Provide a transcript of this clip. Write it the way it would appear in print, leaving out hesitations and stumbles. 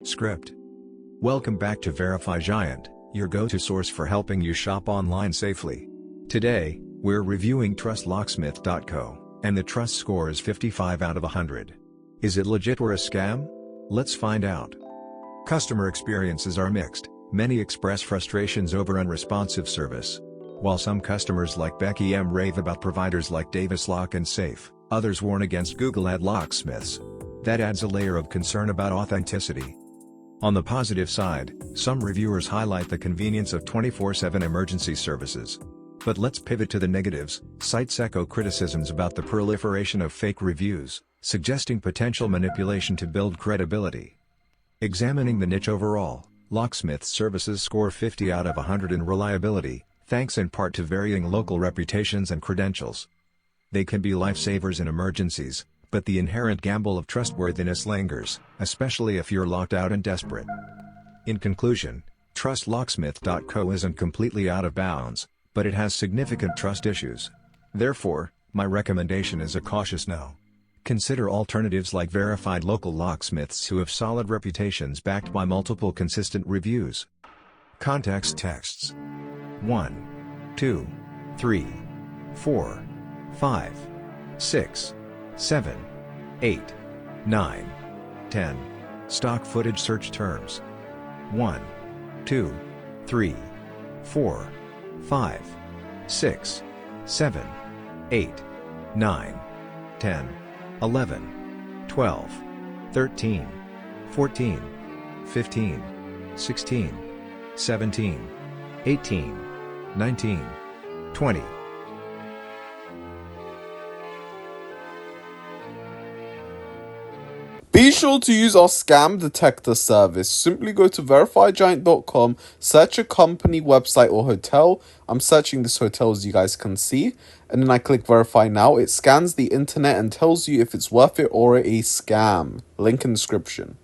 Script. Welcome back to Verify Giant, your go-to source for helping you shop online safely. Today, we're reviewing TrustLocksmith.co, and the trust score is 55 out of 100. Is it legit or a scam? Let's find out. Customer experiences are mixed. Many express frustrations over unresponsive service. While some customers like Becky M rave about providers like Davis Lock and Safe, others warn against Google ad locksmiths. That adds a layer of concern about authenticity. On the positive side, some reviewers highlight the convenience of 24/7 emergency services. But let's pivot to the negatives. Sites echo criticisms about the proliferation of fake reviews, suggesting potential manipulation to build credibility. Examining the niche overall, Locksmith services score 50 out of 100 in reliability, thanks in part to varying local reputations and credentials. They can be lifesavers in emergencies, but the inherent gamble of trustworthiness lingers, especially if you're locked out and desperate. In conclusion, TrustLocksmith.co isn't completely out of bounds, but it has significant trust issues. Therefore, my recommendation is a cautious no. Consider alternatives like verified local locksmiths who have solid reputations backed by multiple consistent reviews. Context texts: 1, 2, 3, 4, 5, 6, 7, 8, 9, 10. Stock footage search terms: 1, 2, 3, 4, 5, 6, 7, 8, 9, 10, 11, 12, 13, 14, 15, 16, 17, 18, 19, 20. Be sure to use our scam detector service. Simply go to verifygiant.com, search a company, website, or hotel. I'm searching this hotel, as you guys can see, and then I click verify now. It scans the internet and tells you if it's worth it or a scam. Link in description.